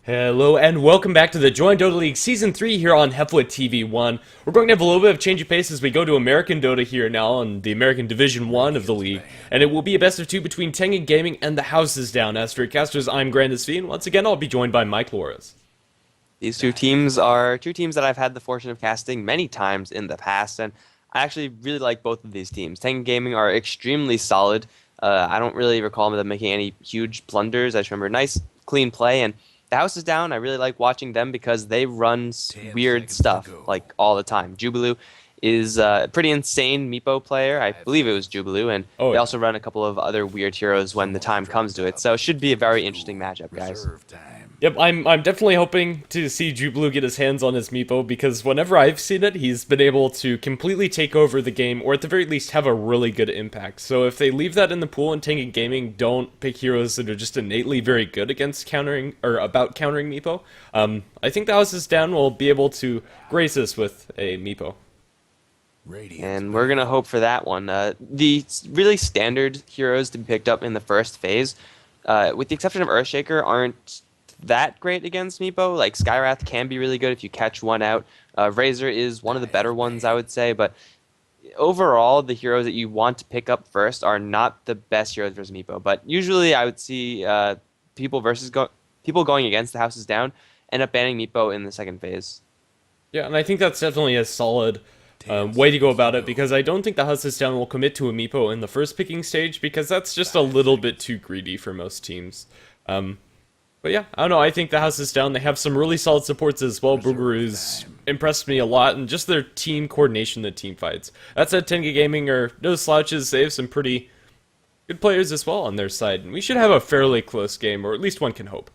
Hello and welcome back to the Join Dota League Season 3 here on HeflaTV 1. We're going to have a little bit of change of pace as we go to American Dota here now on the American Division 1 of the league. And it will be a best of 2 between Tengen Gaming and the House is Down. As for casters, I'm Grandis V, and once again I'll be joined by Mike Loras. These two teams are two teams that I've had the fortune of casting many times in the past, and I actually really like both of these teams. Tengen Gaming are extremely solid. I don't really recall them making any huge blunders. I just remember nice, clean play, and the House is Down. I really like watching them because they run weird stuff like all the time. Jubilu is a pretty insane Meepo player. I believe it was Jubilu, and Oh, they also run a couple of other weird heroes when the time comes to it. So it should be a very interesting matchup, guys. yep, I'm definitely hoping to see Jubilu get his hands on his Meepo because whenever I've seen it, he's been able to completely take over the game or at the very least have a really good impact. So if they leave that in the pool and Tengen Gaming don't pick heroes that are just innately very good against countering or about countering Meepo, I think the House is Down will be able to grace us with a Meepo. And we're going to hope for that one. The really standard heroes to be picked up in the first phase, with the exception of Earthshaker, aren't that great against Meepo. Like, Skywrath can be really good if you catch one out. Razor is one of the better ones, I would say. But overall, the heroes that you want to pick up first are not the best heroes versus Meepo. But usually I would see people going against the House is Down end up banning Meepo in the second phase. Yeah, and I think that's definitely a solid way to go about it because I don't think the House is Down will commit to a Meepo in the first picking stage because that's just a little bit too greedy for most teams. But yeah, I don't know, I think the House is Down. They have some really solid supports as well. Boogaroo's impressed me a lot, and just their team coordination, the team fights. That said, Tengen Gaming are no slouches. They have some pretty good players as well on their side, and we should have a fairly close game, or at least one can hope.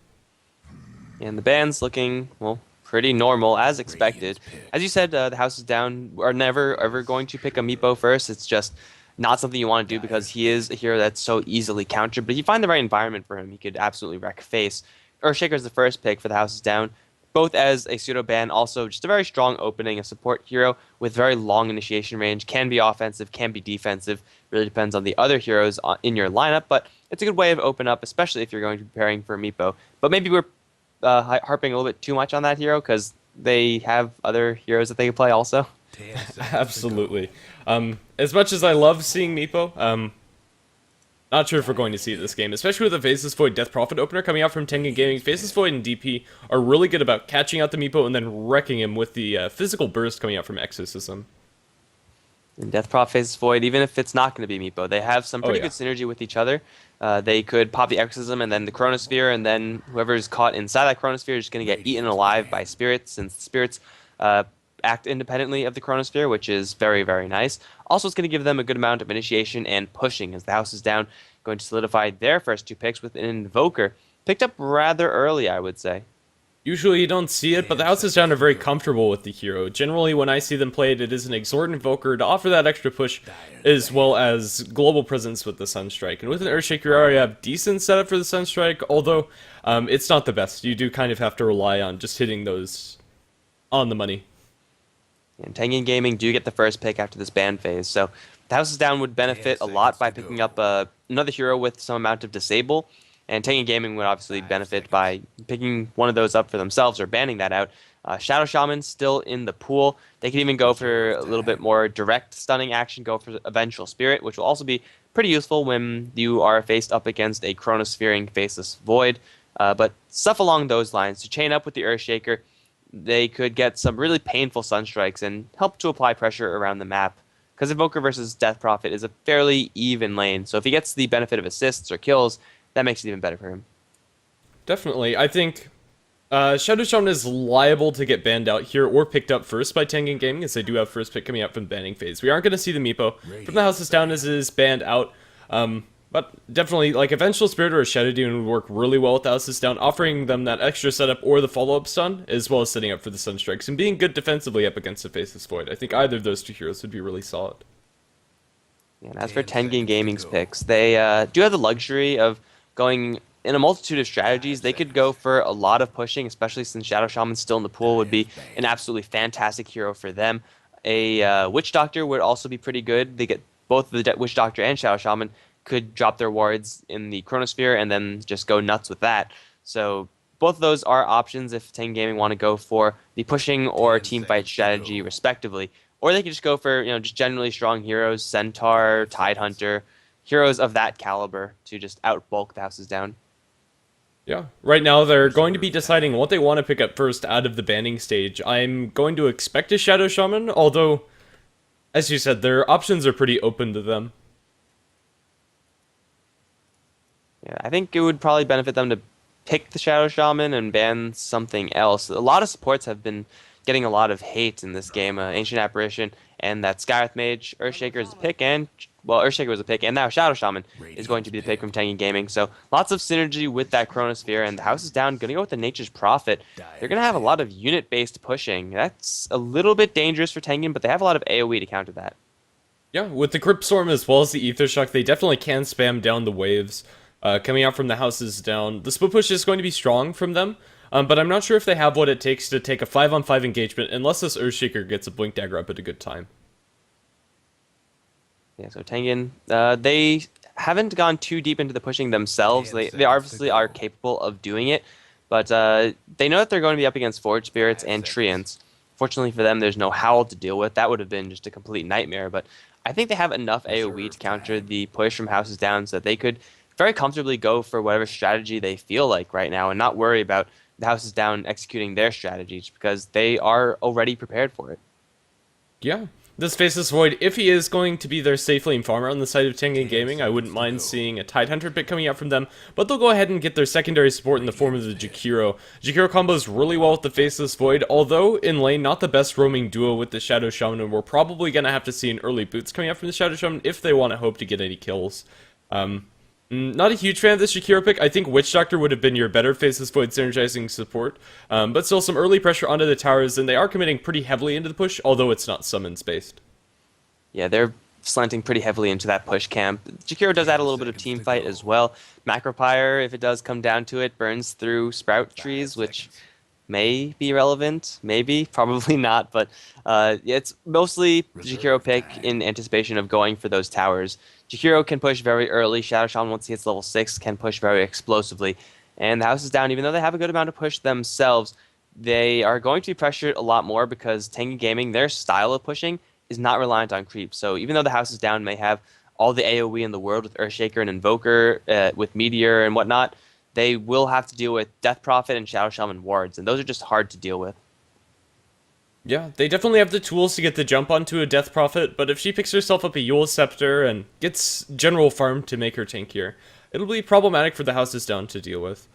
And the band's looking, well, pretty normal, as expected. As you said, the House is Down are never, ever going to pick a Meepo first. It's just not something you want to do because he is a hero that's so easily countered. But if you find the right environment for him, he could absolutely wreck face. Earthshaker's the first pick for the House is Down, both as a pseudo-ban, also just a very strong opening, a support hero with very long initiation range, can be offensive, can be defensive, really depends on the other heroes in your lineup, but it's a good way of open up, especially if you're going to be preparing for Meepo. But maybe we're harping a little bit too much on that hero because they have other heroes that they can play also. Absolutely. As much as I love seeing Meepo, not sure if we're going to see it this game, especially with the Faceless Void Death Prophet opener coming out from Tengen Gaming. Faceless Void and DP are really good about catching out the Meepo and then wrecking him with the physical burst coming out from Exorcism. And Death Prop faces Void, even if it's not going to be Meepo, they have some pretty good synergy with each other. They could pop the Exorcism and then the Chronosphere, and then whoever's caught inside that Chronosphere is just going to get eaten alive by spirits, since spirits act independently of the Chronosphere, which is very, very nice. Also, it's going to give them a good amount of initiation and pushing, as the House is Down, going to solidify their first two picks with an Invoker. Picked up rather early, I would say. Usually you don't see it, but the House is Down are very comfortable with the hero. Generally, when I see them play it, it is an Exhort Invoker to offer that extra push, as well as global presence with the Sunstrike. And with an Earthshaker, you already have decent setup for the Sunstrike, although it's not the best. You do kind of have to rely on just hitting those on the money. And Tengen Gaming do get the first pick after this ban phase, so the House is Down would benefit a lot by picking up another hero with some amount of disable, and Tengen Gaming would obviously benefit by picking one of those up for themselves or banning that out. Shadow Shaman still in the pool. They could even go for a little bit more direct stunning action, go for Eventual Spirit, which will also be pretty useful when you are faced up against a Chronosphering Faceless Void. But stuff along those lines, to chain up with the Earthshaker, they could get some really painful Sunstrikes and help to apply pressure around the map. Because Invoker versus Death Prophet is a fairly even lane, so if he gets the benefit of assists or kills, that makes it even better for him. Definitely. I think Shadow Shaman is liable to get banned out here or picked up first by Tengen Gaming, as they do have first pick coming out from the banning phase. We aren't going to see the Meepo from the House is Down as it is banned out. But definitely, like, Eventual Spirit or a Shadow Demon would work really well with the House is Down, offering them that extra setup or the follow-up stun, as well as setting up for the Sunstrikes, and being good defensively up against the Faceless Void. I think either of those two heroes would be really solid. And as for Tengen Gaming's picks, they do have the luxury of going in a multitude of strategies. They could go for a lot of pushing, especially since Shadow Shaman's still in the pool, would be an absolutely fantastic hero for them. A Witch Doctor would also be pretty good. They get both the Witch Doctor and Shadow Shaman could drop their wards in the Chronosphere and then just go nuts with that. So both of those are options if Tengen Gaming want to go for the pushing or team fight strategy respectively. Or they could just go for, just generally strong heroes, Centaur, Tidehunter, heroes of that caliber to just outbulk the houses down. Yeah, right now they're going to be deciding what they want to pick up first out of the banning stage. I'm going to expect a Shadow Shaman, although, as you said, their options are pretty open to them. Yeah, I think it would probably benefit them to pick the Shadow Shaman and ban something else. A lot of supports have been getting a lot of hate in this game. Ancient Apparition and that Skywrath Mage, Earthshaker is a pick, and well, Earthshaker was a pick, and now Shadow Shaman is going to be the pick from Tengen Gaming. So lots of synergy with that Chronosphere, and the house is down. Going to go with the Nature's Prophet. They're going to have a lot of unit-based pushing. That's a little bit dangerous for Tengen, but they have a lot of AoE to counter that. Yeah, with the Crypt Storm as well as the Ether Shock, they definitely can spam down the waves. Coming out from the houses down. The split push is going to be strong from them, but I'm not sure if they have what it takes to take a 5-on-5 engagement unless this Earthshaker gets a Blink Dagger up at a good time. Yeah, so Tengen, they haven't gone too deep into the pushing themselves. They obviously are capable of doing it, but they know that they're going to be up against Forge Spirits and Treants. Fortunately for them, there's no Howl to deal with. That would have been just a complete nightmare, but I think they have enough AoE to counter the push from houses down so that they could very comfortably go for whatever strategy they feel like right now and not worry about the houses down executing their strategies because they are already prepared for it. Yeah. This Faceless Void, if he is going to be their safe lane farmer on the side of Tengen Gaming, I wouldn't mind seeing a Tidehunter pick coming out from them, but they'll go ahead and get their secondary support in the form of the Jakiro. Jakiro combos really well with the Faceless Void, although in lane not the best roaming duo with the Shadow Shaman, and we're probably going to have to see an early boots coming out from the Shadow Shaman if they want to hope to get any kills. Not a huge fan of this Jakiro pick. I think Witch Doctor would have been your better Faceless Void synergizing support, but still some early pressure onto the towers, and they are committing pretty heavily into the push, although it's not summons based. Yeah, they're slanting pretty heavily into that push camp. Jakiro does add a little bit of team fight as well. Macropyre, if it does come down to it, burns through sprout trees, which may be relevant, maybe, probably not, but it's mostly Jakiro pick in anticipation of going for those towers. Jakiro can push very early. Shadow Shaman, once he hits level 6, can push very explosively. And the house is down, even though they have a good amount of push themselves, they are going to be pressured a lot more because Tengen Gaming, their style of pushing is not reliant on creep. So even though the house is down may have all the AoE in the world with Earthshaker and Invoker, with Meteor and whatnot, they will have to deal with Death Prophet and Shadow Shaman wards, and those are just hard to deal with. Yeah, they definitely have the tools to get the jump onto a Death Prophet, but if she picks herself up a Yule Scepter and gets general farm to make her tankier, it'll be problematic for the houses down to deal with.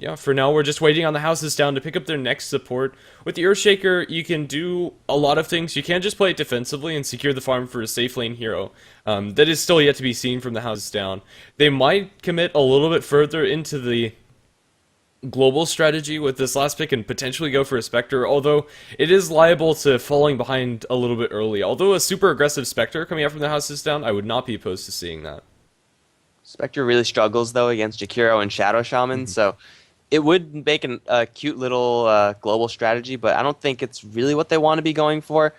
Yeah, for now we're just waiting on the houses down to pick up their next support. With the Earthshaker, you can do a lot of things. You can just play it defensively and secure the farm for a safe lane hero. That is still yet to be seen from the houses down. They might commit a little bit further into the global strategy with this last pick and potentially go for a Spectre, although it is liable to falling behind a little bit early. Although a super aggressive Spectre coming out from the houses down, I would not be opposed to seeing that. Spectre really struggles, though, against Jakiro and Shadow Shaman, so it would make a cute little global strategy, but I don't think it's really what they want to be going for.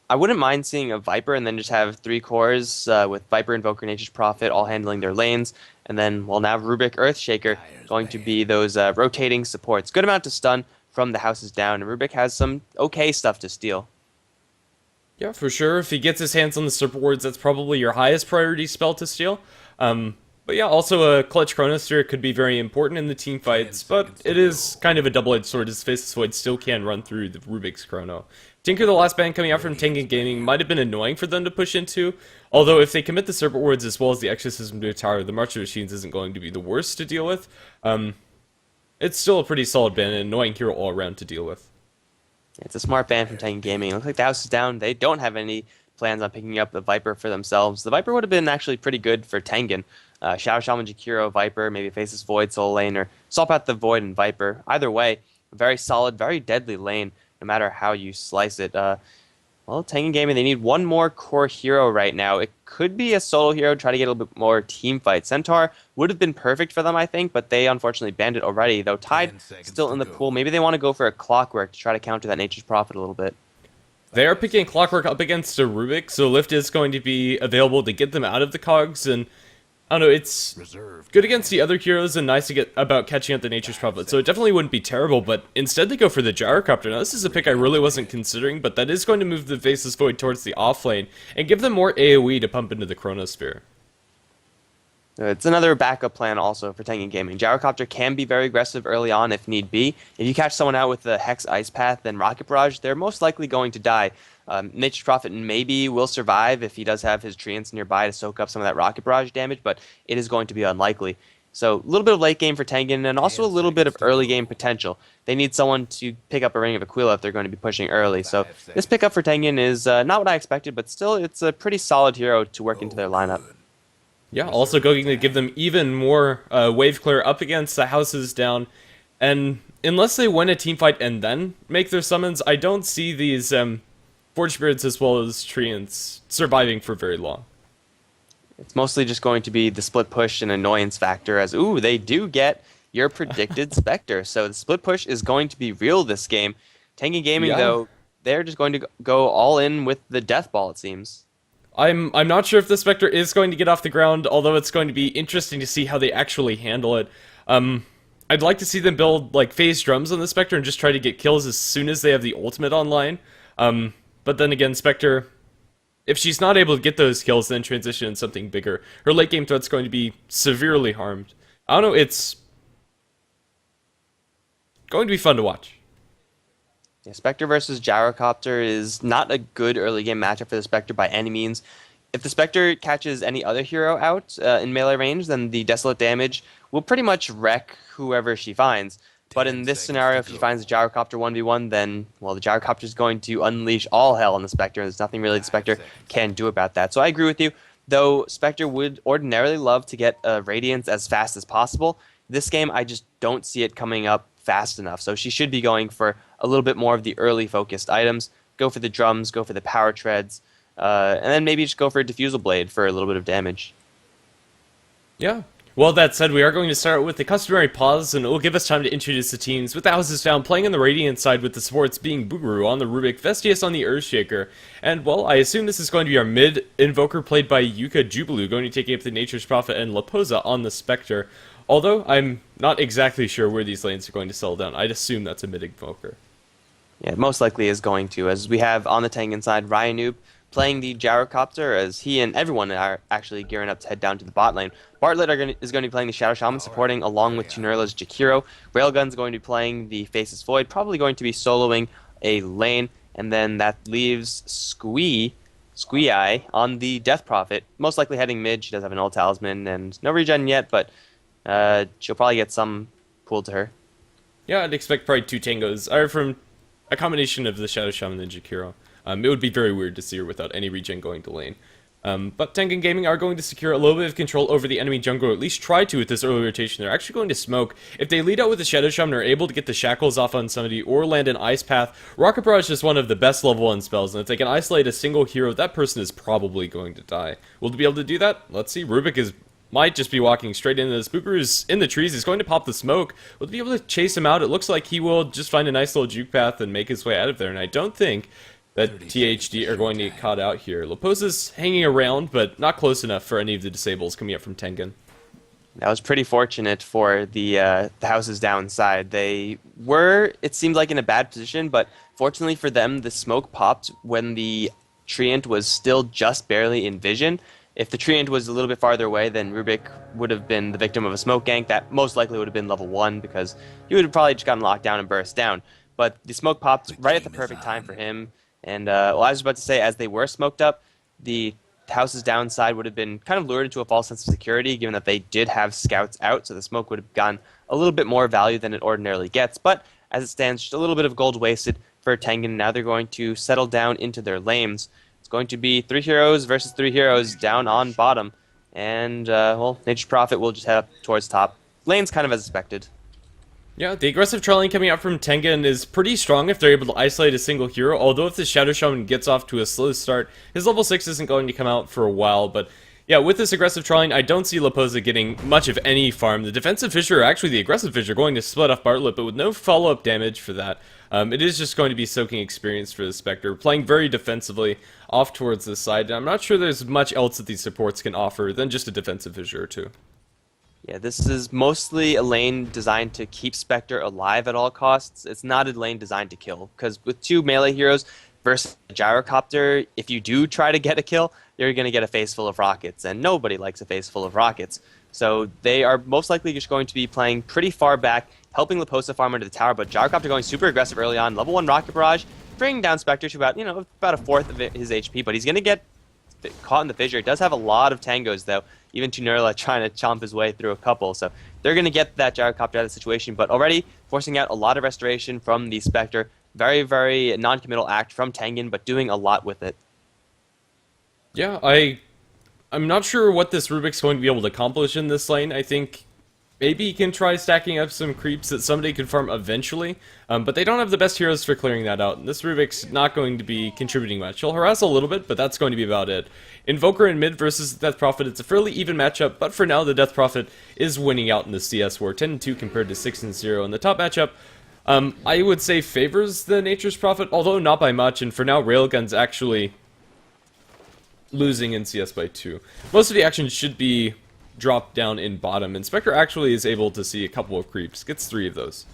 I wouldn't mind seeing a Viper and then just have 3 cores with Viper, Invoker, Nature's Prophet all handling their lanes. And then we'll now have Rubik, Earthshaker going to be those rotating supports. Good amount to stun from the houses down, and Rubik has some okay stuff to steal. Yeah, for sure. If he gets his hands on the Serpent Wards, that's probably your highest priority spell to steal. But yeah, also a Clutch Chronosphere could be very important in the team fights, but it is kind of a double-edged sword as Faceless Void still can run through the Rubik's Chrono. Tinker, the last ban coming out from Tengen Gaming, might have been annoying for them to push into, although if they commit the Serpent Wards as well as the Exorcism to a tower, the March of Machines isn't going to be the worst to deal with. It's still a pretty solid ban, and annoying hero all around to deal with. It's a smart ban from Tengen Gaming. It looks like the house is down. They don't have any plans on picking up the Viper for themselves. The Viper would have been actually pretty good for Tengen. Shadow Shaman, Jakiro, Viper, maybe Faceless Void, Soul Lane, or swap out the Void and Viper. Either way, a very solid, very deadly lane, no matter how you slice it. Well, Tengen Gaming, they need one more core hero right now. It could be a solo hero, try to get a little bit more team fight. Centaur would have been perfect for them, I think, but they unfortunately banned it already, though Tide still in the pool. Maybe they want to go for a Clockwork to try to counter that Nature's Prophet a little bit. They are picking Clockwork up against a Rubik, so Lift is going to be available to get them out of the cogs, and I don't know, it's good against the other heroes and nice to get about catching up the Nature's Prophet, so it definitely wouldn't be terrible, but instead they go for the Gyrocopter. Now this is a pick I really wasn't considering, but that is going to move the Faceless Void towards the off lane, and give them more AoE to pump into the Chronosphere. It's another backup plan also for Tengen Gaming. Gyrocopter can be very aggressive early on if need be. If you catch someone out with the Hex Ice Path, then Rocket Barrage, they're most likely going to die. Nature's Prophet maybe will survive if he does have his Treants nearby to soak up some of that Rocket Barrage damage, but it is going to be unlikely. So a little bit of late game for Tengen, and also a little bit of early game potential. They need someone to pick up a Ring of Aquila if they're going to be pushing early. So this pickup for Tengen is not what I expected, but still it's a pretty solid hero to work into their lineup. Yeah, also going to give them even more wave clear up against the houses down, and unless they win a team fight and then make their summons, I don't see these Forge Spirits as well as Treants surviving for very long. It's mostly just going to be the split push and annoyance factor as, ooh, they do get your predicted Spectre. So the split push is going to be real this game. Tengen Gaming, though, they're just going to go all in with the Death Ball, it seems. I'm not sure if the Spectre is going to get off the ground, although it's going to be interesting to see how they actually handle it. I'd like to see them build like phase drums on the Spectre and just try to get kills as soon as they have the ultimate online. But then again, Spectre, if she's not able to get those kills, then transition into something bigger. Her late game threat's going to be severely harmed. I don't know, it's going to be fun to watch. Yeah, Spectre versus Gyrocopter is not a good early game matchup for the Spectre by any means. If the Spectre catches any other hero out in melee range, then the Desolate damage will pretty much wreck whoever she finds. But in this scenario, if she finds a Gyrocopter 1v1, then, well, the Gyrocopter is going to unleash all hell on the Spectre, and there's nothing really the Spectre can do about that. So I agree with you, though Spectre would ordinarily love to get Radiance as fast as possible. This game, I just don't see it coming up fast enough, so she should be going for a little bit more of the early focused items. Go for the drums, go for the power treads, and then maybe just go for a Diffusal Blade for a little bit of damage. Yeah. Well, that said, we are going to start with the customary pause, and it will give us time to introduce the teams, with the houses found playing on the Radiant side, with the supports being Boogaroo on the Rubik, Vestius on the Earthshaker, and, well, I assume this is going to be our mid-invoker played by Yuka Jubilu, going to take up the Nature's Prophet and Laposa on the Spectre, although I'm not exactly sure where these lanes are going to settle down. I'd assume that's a mid-invoker. Yeah, most likely is going to, as we have on the Tengen side, Ryanoob playing the Gyrocopter, as he and everyone are actually gearing up to head down to the bot lane. Bartlett is going to be playing the Shadow Shaman, supporting along with Tunurla's Jakiro. Railgun's going to be playing the Faceless Void, probably going to be soloing a lane, and then that leaves Squee-Eye on the Death Prophet, most likely heading mid. She does have an old talisman and no regen yet, but she'll probably get some pulled to her. Yeah, I'd expect probably two Tangos, or from a combination of the Shadow Shaman and Jakiro. It would be very weird to see her without any regen going to lane. But Tengen Gaming are going to secure a little bit of control over the enemy jungle, or at least try to with this early rotation. They're actually going to smoke. If they lead out with the Shadow Shaman, are able to get the Shackles off on somebody or land an Ice Path, Rocket Barrage is one of the best level 1 spells, and if they can isolate a single hero, that person is probably going to die. Will they be able to do that? Let's see. Rubik might just be walking straight into this. Boogaroo's in the trees. He's going to pop the smoke. Will they be able to chase him out? It looks like he will just find a nice little juke path and make his way out of there, and I don't think that THD are going to get caught out here. Laposa's hanging around, but not close enough for any of the disables coming up from Tengen. That was pretty fortunate for the houses downside. They were, it seemed like, in a bad position, but fortunately for them, the smoke popped when the Treant was still just barely in vision. If the Treant was a little bit farther away, then Rubik would have been the victim of a smoke gank. That most likely would have been level 1, because he would have probably just gotten locked down and burst down. But the smoke popped right at the perfect time for him. And, well, I was about to say, as they were smoked up, the house's downside would have been kind of lured into a false sense of security, given that they did have scouts out, so the smoke would have gotten a little bit more value than it ordinarily gets. But, as it stands, just a little bit of gold wasted for Tengen. Now they're going to settle down into their lanes. It's going to be 3 heroes versus 3 heroes down on bottom. And, well, Nature's Prophet will just head up towards top. Lane's kind of as expected. Yeah, the aggressive trolling coming out from Tengen is pretty strong if they're able to isolate a single hero, although if the Shadow Shaman gets off to a slow start, his level 6 isn't going to come out for a while, but Yeah, with this aggressive trolling, I don't see Leposa getting much of any farm. The defensive Fissure, or actually the aggressive Fissure, going to split off Bartlett, but with no follow-up damage for that. It is just going to be soaking experience for the Spectre, playing very defensively off towards this side. I'm not sure there's much else that these supports can offer than just a defensive Fissure or two. Yeah, this is mostly a lane designed to keep Spectre alive at all costs. It's not a lane designed to kill, because with two melee heroes versus a Gyrocopter, if you do try to get a kill, you're going to get a face full of rockets, and nobody likes a face full of rockets. So they are most likely just going to be playing pretty far back, helping Leposa farm under the tower, but Gyrocopter going super aggressive early on. Level 1 Rocket Barrage, bringing down Spectre to about, about a fourth of his HP, but he's going to get caught in the fissure. It does have a lot of tangos, though. Even Tunurla trying to chomp his way through a couple, so they're going to get that Gyrocopter out of the situation, but already forcing out a lot of restoration from the Spectre. Very, very non-committal act from Tengen, but doing a lot with it. Yeah, I'm not sure what this Rubik's going to be able to accomplish in this lane. I think maybe he can try stacking up some creeps that somebody could farm eventually, but they don't have the best heroes for clearing that out. This Rubik's not going to be contributing much. He'll harass a little bit, but that's going to be about it. Invoker in mid versus Death Prophet, it's a fairly even matchup, but for now the Death Prophet is winning out in the CS war, 10-2 compared to 6-0 in the top matchup. I would say favors the Nature's Prophet, although not by much, and for now Railgun's actually losing in CS by 2. Most of the action should be dropped down in bottom, and Spectre actually is able to see a couple of creeps, gets 3 of those.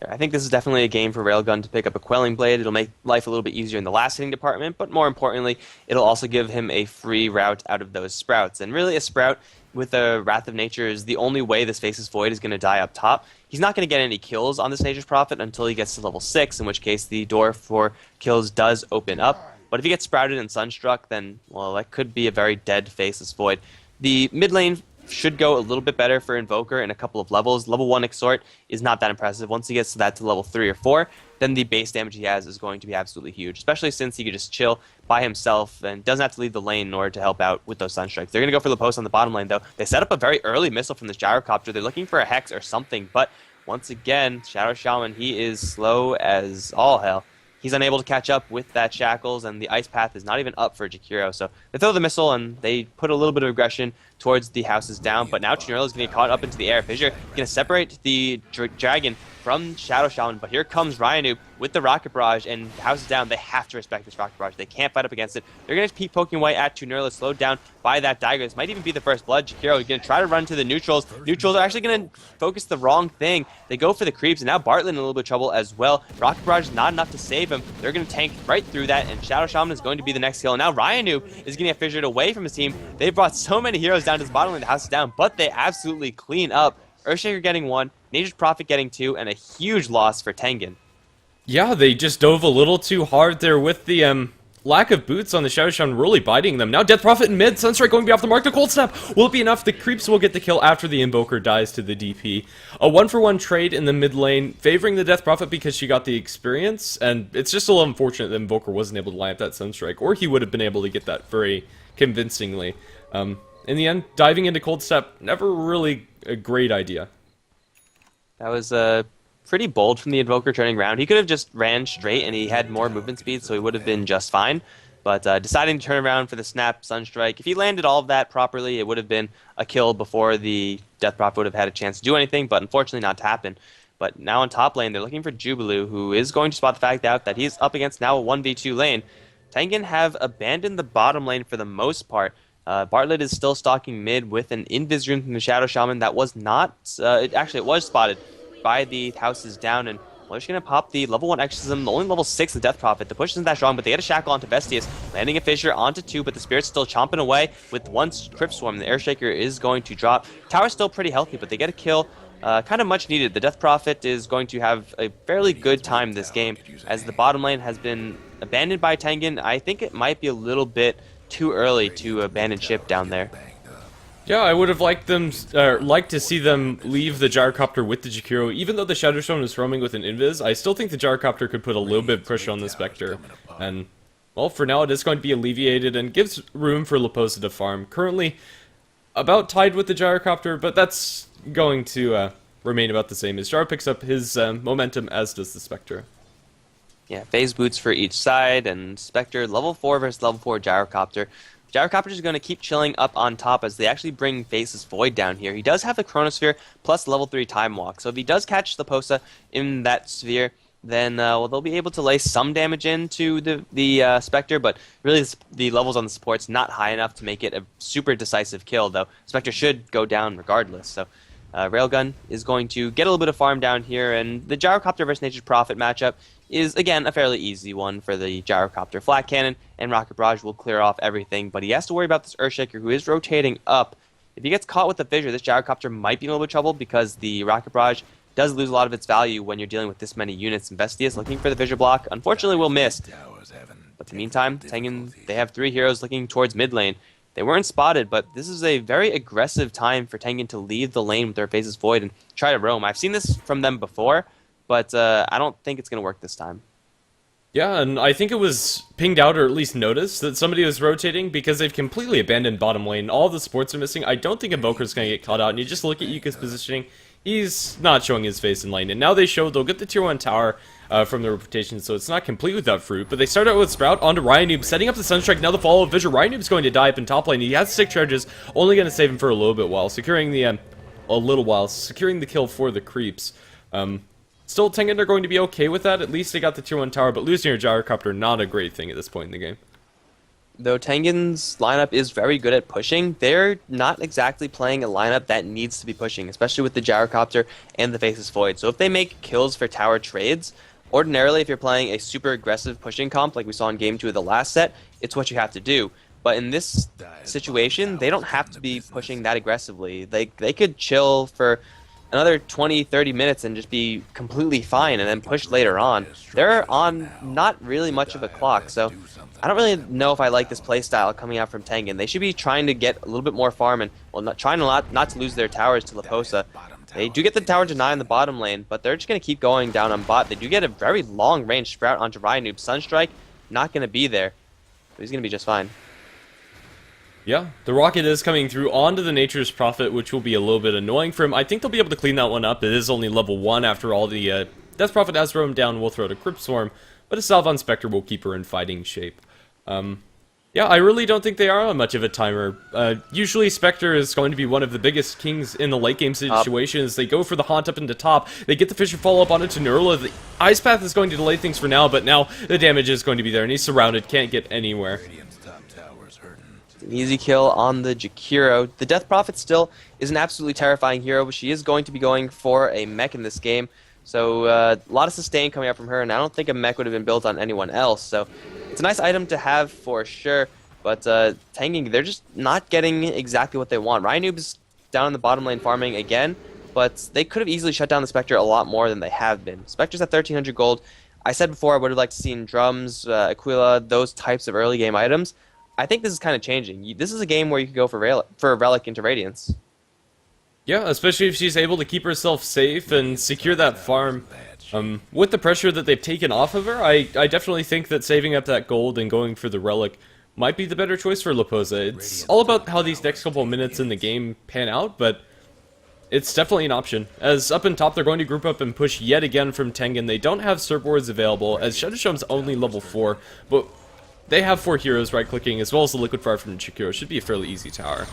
Yeah, I think this is definitely a game for Railgun to pick up a Quelling Blade. It'll make life a little bit easier in the last hitting department, but more importantly, it'll also give him a free route out of those sprouts. And really, a sprout with a Wrath of Nature is the only way this Faceless Void is going to die up top. He's not going to get any kills on this Nature's Prophet until he gets to level 6, in which case the door for kills does open up. But if he gets sprouted and Sunstruck, then, well, that could be a very dead Faceless Void. The mid lane should go a little bit better for Invoker in a couple of levels. Level 1 Exhort is not that impressive. Once he gets to that to level 3 or 4, then the base damage he has is going to be absolutely huge, especially since he could just chill by himself and doesn't have to leave the lane in order to help out with those Sunstrikes. They're going to go for the post on the bottom lane, though. They set up a very early missile from this Gyrocopter. They're looking for a Hex or something, but once again, Shadow Shaman, he is slow as all hell. He's unable to catch up with that Shackles, and the Ice Path is not even up for Jakiro. So they throw the missile, and they put a little bit of aggression towards the houses down. But now Tunurla is going to get caught up into the air. Fissure going to separate the dragon from Shadow Shaman. But here comes Ryanu with the Rocket Barrage, and the house is down. They have to respect this Rocket Barrage. They can't fight up against it. They're going to keep poking away at Tunurla, slowed down by that dagger. This might even be the first blood. Jakiro is going to try to run to the neutrals. Neutrals are actually going to focus the wrong thing. They go for the creeps, and now Bartlett in a little bit of trouble as well. Rocket Barrage is not enough to save him. They're going to tank right through that, and Shadow Shaman is going to be the next kill. And now Ryanu is going to get fissured away from his team. They've brought so many heroes down to his bottom lane. The house is down, but they absolutely clean up. Earthshaker getting 1, Nature's Prophet getting 2, and a huge loss for Tengen. Yeah, they just dove a little too hard there with the lack of boots on the Shadow Shaman really biting them. Now Death Prophet in mid, Sunstrike going to be off the mark, the Cold Snap will it be enough? The creeps will get the kill after the Invoker dies to the DP. A 1-for-1 trade in the mid lane, favoring the Death Prophet because she got the experience, and it's just a little unfortunate that Invoker wasn't able to line up that Sunstrike, or he would have been able to get that very convincingly. In the end, diving into Cold Step, never really a great idea. That was pretty bold from the Invoker turning around. He could have just ran straight, and he had more movement speed, so he would have been just fine. But deciding to turn around for the Snap Sunstrike, if he landed all of that properly, it would have been a kill before the Death Prophet would have had a chance to do anything, but unfortunately not to happen. But now on top lane, they're looking for Jubilu, who is going to spot the fact out that he's up against now a 1v2 lane. Tengen have abandoned the bottom lane for the most part. Bartlett is still stalking mid with an Invis Rune from the Shadow Shaman that was not, it was spotted by the houses down, and well, they're going to pop the level 1 Exorcism, the only level 6 the Death Prophet. The push isn't that strong, but they get a Shackle onto Vestius, landing a Fissure onto 2, but the Spirit's still chomping away with 1 Crypt Swarm. The Airshaker is going to drop. Tower's still pretty healthy, but they get a kill. Kind of much needed. The Death Prophet is going to have a fairly good time this game, as the bottom lane has been abandoned by Tengen. I think it might be a little bit too early to abandon ship down there. Yeah, I would have liked to see them leave the Gyrocopter with the Jakiro. Even though the Shadow Shaman is roaming with an Invis, I still think the Gyrocopter could put a little bit of pressure on the Spectre. And, well, for now it is going to be alleviated and gives room for Leposa to farm. Currently about tied with the Gyrocopter, but that's going to remain about the same as Jar picks up his momentum, as does the Spectre. Yeah, phase boots for each side, and Spectre level 4 versus level 4 Gyrocopter. Gyrocopter is going to keep chilling up on top as they actually bring Face's Void down here. He does have the Chronosphere plus level 3 Time Walk, so if he does catch Leposa in that sphere, then well, they'll be able to lay some damage into the Spectre, but really the levels on the support's not high enough to make it a super decisive kill, though Spectre should go down regardless. So Railgun is going to get a little bit of farm down here, and the Gyrocopter versus Nature's Prophet matchup is, again, a fairly easy one for the Gyrocopter. Flat Cannon and Rocket Barrage will clear off everything, but he has to worry about this Earthshaker, who is rotating up. If he gets caught with the Fissure, this Gyrocopter might be in a little bit of trouble because the Rocket Barrage does lose a lot of its value when you're dealing with this many units. And Bestius looking for the Fissure block, unfortunately will miss. But in the meantime, Tengen, they have 3 heroes looking towards mid lane. They weren't spotted, but this is a very aggressive time for Tengen to leave the lane with their Face's Void and try to roam. I've seen this from them before, but I don't think it's going to work this time. Yeah, and I think it was pinged out or at least noticed that somebody was rotating because they've completely abandoned bottom lane. All the supports are missing. I don't think Invoker's going to get caught out, and you just look at Yuka's positioning. He's not showing his face in lane, and now they'll get the tier 1 tower from the rotation, so it's not complete without fruit, but they start out with Sprout onto Ryanoob, setting up the Sunstrike, now the follow of Fissure. Ryanoob's going to die up in top lane. He has 6 charges, only going to save him for a little bit while securing the, securing the kill for the creeps. Still, Tengen are going to be okay with that. At least they got the tier 1 tower, but losing your Gyrocopter, not a great thing at this point in the game. Though Tengen's lineup is very good at pushing, they're not exactly playing a lineup that needs to be pushing, especially with the Gyrocopter and the Face's Void. So if they make kills for tower trades, ordinarily if you're playing a super aggressive pushing comp like we saw in Game 2 of the last set, it's what you have to do. But in this situation, they don't have to be pushing that aggressively. They could chill for another 20-30 minutes and just be completely fine and then push later on. They're on not really much of a clock, so I don't really know if I like this playstyle coming out from Tengen. They should be trying to get a little bit more farm and, well, trying not to lose their towers to Leposa. They do get the tower deny in the bottom lane, but they're just going to keep going down on bot. They do get a very long-range Sprout onto Ryanoob. Sunstrike, not going to be there, but he's going to be just fine. Yeah, the rocket is coming through onto the Nature's Prophet, which will be a little bit annoying for him. I think they'll be able to clean that one up. It is only level 1 after all. The Death Prophet has thrown him down. We'll throw it a Crypt Swarm, but a Salve on Spectre will keep her in fighting shape. Yeah, I really don't think they are on much of a timer. Usually Spectre is going to be one of the biggest kings in the late game situations. They go for the haunt up into top. They get the Fissure follow-up on it to Nurla. The Ice Path is going to delay things for now, but now the damage is going to be there, and he's surrounded, can't get anywhere. An easy kill on the Jakiro. The Death Prophet still is an absolutely terrifying hero, but she is going to be going for a mech in this game. So a lot of sustain coming out from her, and I don't think a mech would have been built on anyone else. So it's a nice item to have for sure, but Tengen, they're just not getting exactly what they want. Ryanoob's down in the bottom lane farming again, but they could have easily shut down the Spectre a lot more than they have been. Spectre's at 1,300 gold. I said before I would have liked to seen drums, Aquila, those types of early game items. I think this is kind of changing. This is a game where you could go for Relic into Radiance. Yeah, especially if she's able to keep herself safe and secure that farm. With the pressure that they've taken off of her, I definitely think that saving up that gold and going for the Relic might be the better choice for Leposa. It's all about how these next couple of minutes in the game pan out, but it's definitely an option. As up in top, they're going to group up and push yet again from Tengen. They don't have Surf Wards available, as Shadow Shum's only level 4, but they have 4 heroes right-clicking, as well as the Liquid Fire from Jakiro. Should be a fairly easy tower.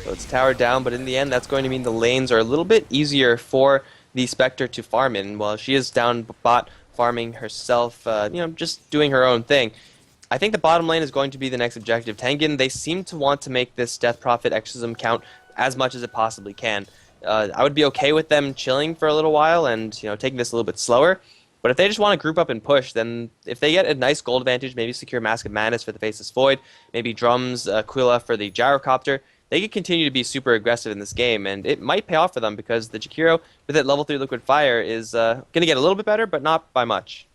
So it's tower down, but in the end, that's going to mean the lanes are a little bit easier for the Spectre to farm in. While she is down bot farming herself, just doing her own thing. I think the bottom lane is going to be the next objective. Tengen, they seem to want to make this Death Prophet exorcism count as much as it possibly can. I would be okay with them chilling for a little while and taking this a little bit slower. But if they just want to group up and push, then if they get a nice gold advantage, maybe secure Mask of Madness for the Faceless Void, maybe Drums, Aquila for the Gyrocopter, they could continue to be super aggressive in this game, and it might pay off for them because the Jakiro with that level 3 Liquid Fire is going to get a little bit better, but not by much.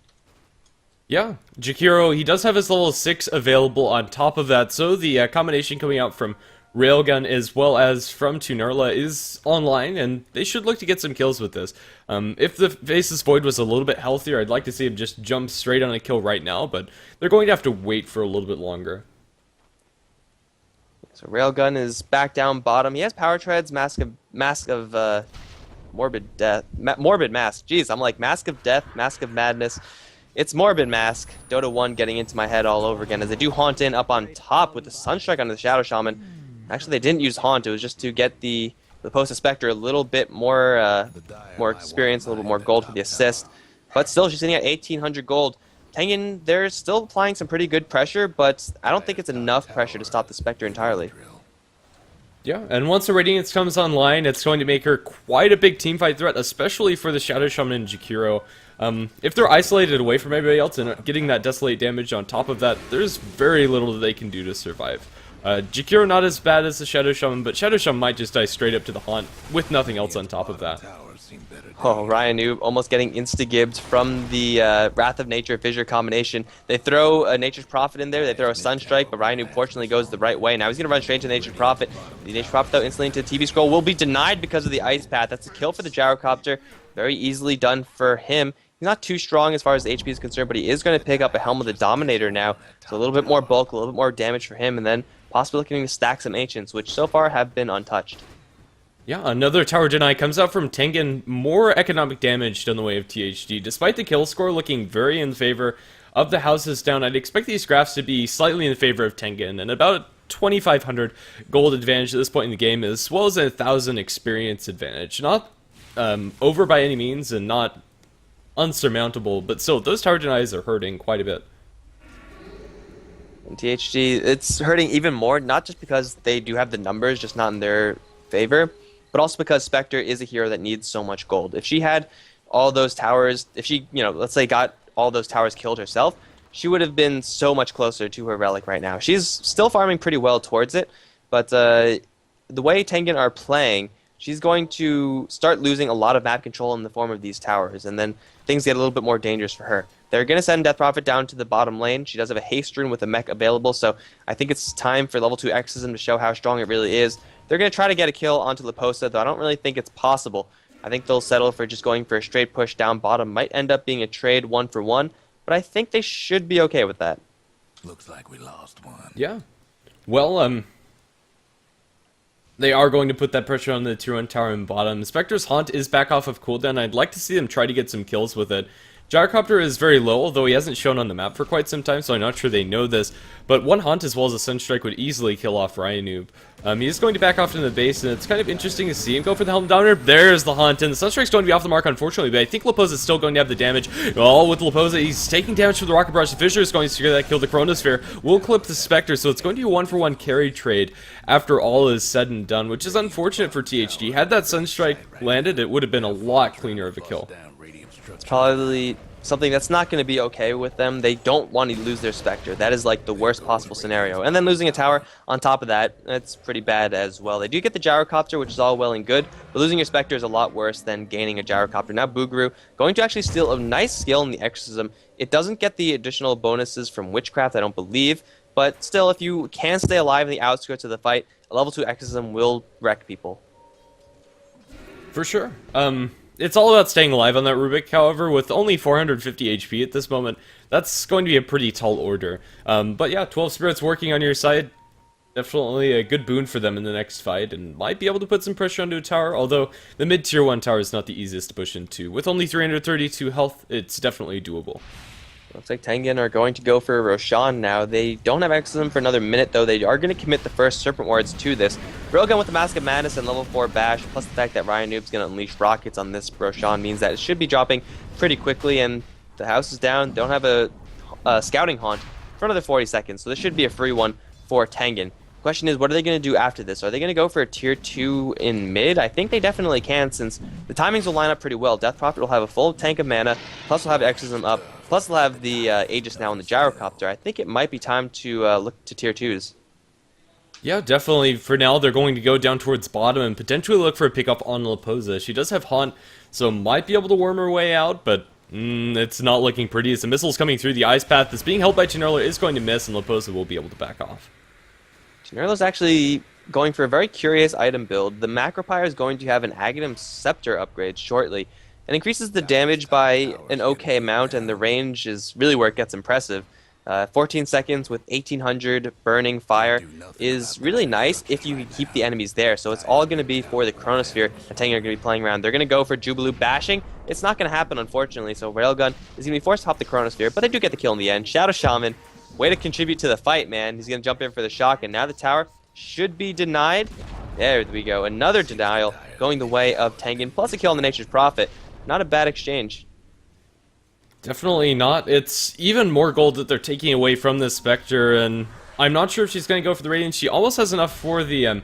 Yeah, Jakiro, he does have his level 6 available on top of that, so the combination coming out from Railgun as well as from Nurla is online, and they should look to get some kills with this. If the Faceless Void was a little bit healthier, I'd like to see him just jump straight on a kill right now, but they're going to have to wait for a little bit longer. So Railgun is back down bottom. He has Power Treads, Mask of Morbid Death, Morbid Mask. Jeez, I'm like Mask of Death, Mask of Madness. It's Morbid Mask. Dota 1 getting into my head all over again as they do Haunt in up on top with the Sunstrike onto the Shadow Shaman. Actually, they didn't use Haunt. It was just to get the Post Spectre a little bit more experience, a little bit more gold for the assist. But still, she's sitting at 1,800 gold. Tengen, they're still applying some pretty good pressure, but I don't think it's enough pressure to stop the Spectre entirely. Yeah, and once the Radiance comes online, it's going to make her quite a big teamfight threat, especially for the Shadow Shaman and Jakiro. If they're isolated away from everybody else and getting that Desolate damage on top of that, there's very little that they can do to survive. Jakiro not as bad as the Shadow Shaman, but Shadow Shaman might just die straight up to the Haunt with nothing else on top of that. Oh, Ryan Noob almost getting insta-gibbed from the Wrath of Nature Fissure combination. They throw a Nature's Prophet in there, they throw a Sunstrike, but Ryan Noob fortunately goes the right way. Now he's going to run straight to Nature's Prophet. The Nature's Prophet, though, instantly into TV Scroll, will be denied because of the Ice Path. That's a kill for the Gyrocopter. Very easily done for him. He's not too strong as far as the HP is concerned, but he is going to pick up a Helm of the Dominator now. So a little bit more bulk, a little bit more damage for him, and then possibly looking to stack some Ancients, which so far have been untouched. Yeah, another tower deny comes out from Tengen, more economic damage done in the way of THD. Despite the kill score looking very in favor of the houses down, I'd expect these graphs to be slightly in favor of Tengen, and about 2,500 gold advantage at this point in the game, as well as 1,000 experience advantage. Not over by any means, and not unsurmountable, but still, those tower denies are hurting quite a bit. And THD, it's hurting even more, not just because they do have the numbers, just not in their favor, but also because Spectre is a hero that needs so much gold. If she had all those towers, if she, let's say got all those towers killed herself, she would have been so much closer to her relic right now. She's still farming pretty well towards it, but the way Tengen are playing, she's going to start losing a lot of map control in the form of these towers, and then things get a little bit more dangerous for her. They're going to send Death Prophet down to the bottom lane. She does have a Haste Rune with a mech available, so I think it's time for level 2 Exorcism to show how strong it really is. They're going to try to get a kill onto Liposa, though I don't really think it's possible. I think they'll settle for just going for a straight push down bottom. Might end up being a trade 1-for-1, but I think they should be okay with that. Looks like we lost one. Yeah. Well, they are going to put that pressure on the tier 1 tower in bottom. Spectre's Haunt is back off of cooldown. I'd like to see them try to get some kills with it. Gyrocopter is very low, although he hasn't shown on the map for quite some time, so I'm not sure they know this. But one Haunt as well as a Sunstrike would easily kill off Ryanoob. He is going to back off into the base, and it's kind of interesting to see him go for the Helm Dominator. There's the Haunt, and the Sunstrike's going to be off the mark, unfortunately, but I think Liposa is still going to have the damage. All with Liposa, he's taking damage from the Rocket Barrage. The Fissure is going to secure that kill. The Chronosphere will clip the Spectre, so it's going to be a 1-for-1 carry trade after all is said and done, which is unfortunate for THD. Had that Sunstrike landed, it would have been a lot cleaner of a kill. It's probably something that's not going to be okay with them. They don't want to lose their Spectre. That is like the worst possible scenario. And then losing a tower on top of that, that's pretty bad as well. They do get the Gyrocopter, which is all well and good, but losing your Spectre is a lot worse than gaining a Gyrocopter. Now Boogaroo going to actually steal a nice skill in the Exorcism. It doesn't get the additional bonuses from Witchcraft, I don't believe, but still, if you can stay alive in the outskirts of the fight, a level 2 Exorcism will wreck people. For sure. It's all about staying alive on that Rubik, however, with only 450 HP at this moment, that's going to be a pretty tall order. But yeah, 12 Spirits working on your side, definitely a good boon for them in the next fight, and might be able to put some pressure onto a tower, although the mid-tier 1 tower is not the easiest to push into. With only 332 health, it's definitely doable. Looks like Tengen are going to go for Roshan now. They don't have Exorcism for another minute, though. They are going to commit the first Serpent Wards to this. Railgun with the Mask of Madness and level 4 Bash, plus the fact that Ryan Noob's going to unleash rockets on this Roshan means that it should be dropping pretty quickly, and the house is down. Don't have a Scouting Haunt for another 40 seconds, so this should be a free one for Tengen. Question is, what are they going to do after this? Are they going to go for a tier 2 in mid? I think they definitely can, since the timings will line up pretty well. Death Prophet will have a full tank of mana, plus will have Exorcism up, plus they'll have the Aegis now in the Gyrocopter. I think it might be time to look to tier 2s. Yeah, definitely. For now, they're going to go down towards bottom and potentially look for a pickup on Liposa. She does have Haunt, so might be able to worm her way out, but it's not looking pretty. As the missile's coming through, the Ice Path that's being held by Chinarlo is going to miss, and Liposa will be able to back off. Chinarlo's actually going for a very curious item build. The Macropyre is going to have an Aghanim Scepter upgrade shortly, and increases the damage by an okay amount, and the range is really where it gets impressive. 14 seconds with 1800 burning fire is really nice if you can keep the enemies there. So it's all going to be for the Chronosphere that Tengen are going to be playing around. They're going to go for Jubilee bashing. It's not going to happen, unfortunately, so Railgun is going to be forced to hop the Chronosphere, but they do get the kill in the end. Shadow Shaman, way to contribute to the fight, man. He's going to jump in for the shock, and now the tower should be denied. There we go. Another denial going the way of Tengen, plus a kill on the Nature's Prophet. Not a bad exchange. Definitely not. It's even more gold that they're taking away from this Spectre, and I'm not sure if she's going to go for the Radiance. She almost has enough for the,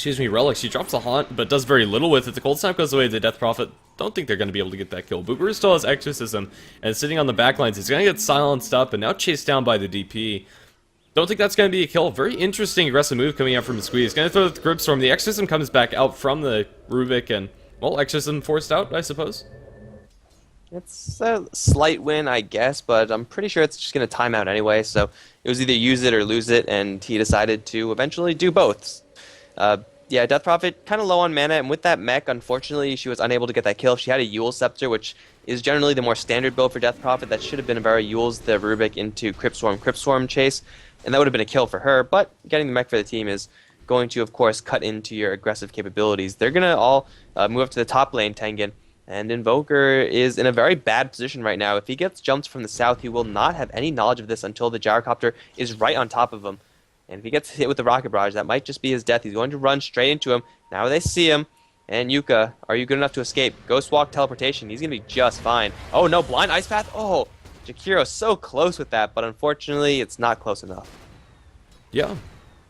Relic. She drops a Haunt, but does very little with it. The Cold Snap goes away, the Death Prophet. Don't think they're going to be able to get that kill. Booger still has Exorcism, and sitting on the backlines, he's going to get silenced up, and now chased down by the DP. Don't think that's going to be a kill. Very interesting aggressive move coming out from Squeeze. Going to throw the Grip Storm. The Exorcism comes back out from the Rubik, and, well, Exorcism forced out, I suppose. It's a slight win, I guess, but I'm pretty sure it's just going to time out anyway, so it was either use it or lose it, and he decided to eventually do both. Yeah, Death Prophet kind of low on mana, and with that mech, unfortunately, she was unable to get that kill. She had a Yule Scepter, which is generally the more standard build for Death Prophet. That should have been a very Yule's the Rubik into Crypt Swarm chase, and that would have been a kill for her, but getting the mech for the team is going to, of course, cut into your aggressive capabilities. They're going to all move up to the top lane, Tengen. And Invoker is in a very bad position right now. If he gets jumped from the south, he will not have any knowledge of this until the Gyrocopter is right on top of him. And if he gets hit with the Rocket Barrage, that might just be his death. He's going to run straight into him. Now they see him. And Yuka, are you good enough to escape? Ghost Walk Teleportation. He's going to be just fine. Oh, no, Blind Ice Path? Oh, Jakiro so close with that, but unfortunately, it's not close enough. Yeah.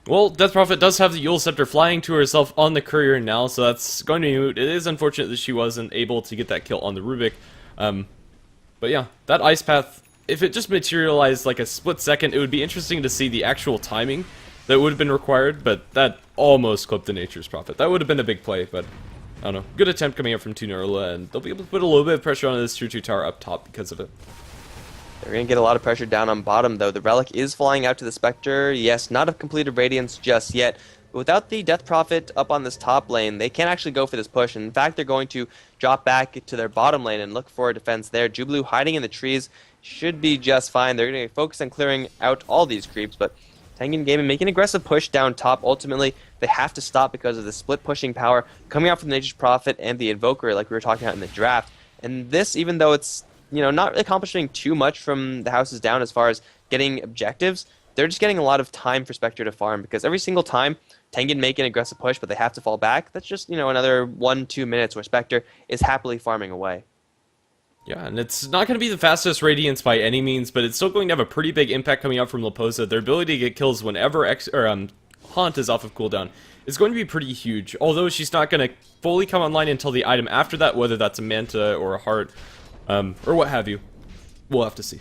Well, Death Prophet does have the Yule Scepter flying to herself on the Courier now, so that's going to be moot. It is unfortunate that she wasn't able to get that kill on the Rubik. But yeah, that Ice Path, if it just materialized like a split second, it would be interesting to see the actual timing that would have been required, but that almost clipped the Nature's Prophet. That would have been a big play, but I don't know. Good attempt coming up from Tunerla, and they'll be able to put a little bit of pressure on this Tier 2 tower up top because of it. They're going to get a lot of pressure down on bottom, though. The Relic is flying out to the Spectre. Yes, not a completed Radiance just yet. But without the Death Prophet up on this top lane, they can't actually go for this push. In fact, they're going to drop back to their bottom lane and look for a defense there. Jubilee hiding in the trees should be just fine. They're going to focus on clearing out all these creeps, but Tengen Gaming making an aggressive push down top. Ultimately, they have to stop because of the split pushing power coming out from the Nature's Prophet and the Invoker, like we were talking about in the draft. And this, even though it's not really accomplishing too much from the houses down as far as getting objectives, they're just getting a lot of time for Spectre to farm, because every single time Tengen make an aggressive push but they have to fall back, that's just, another 1-2 minutes where Spectre is happily farming away. Yeah, and it's not going to be the fastest Radiance by any means, but it's still going to have a pretty big impact coming out from Leposa. Their ability to get kills whenever Haunt is off of cooldown is going to be pretty huge, although she's not going to fully come online until the item after that, whether that's a Manta or a Heart, or what have you. We'll have to see.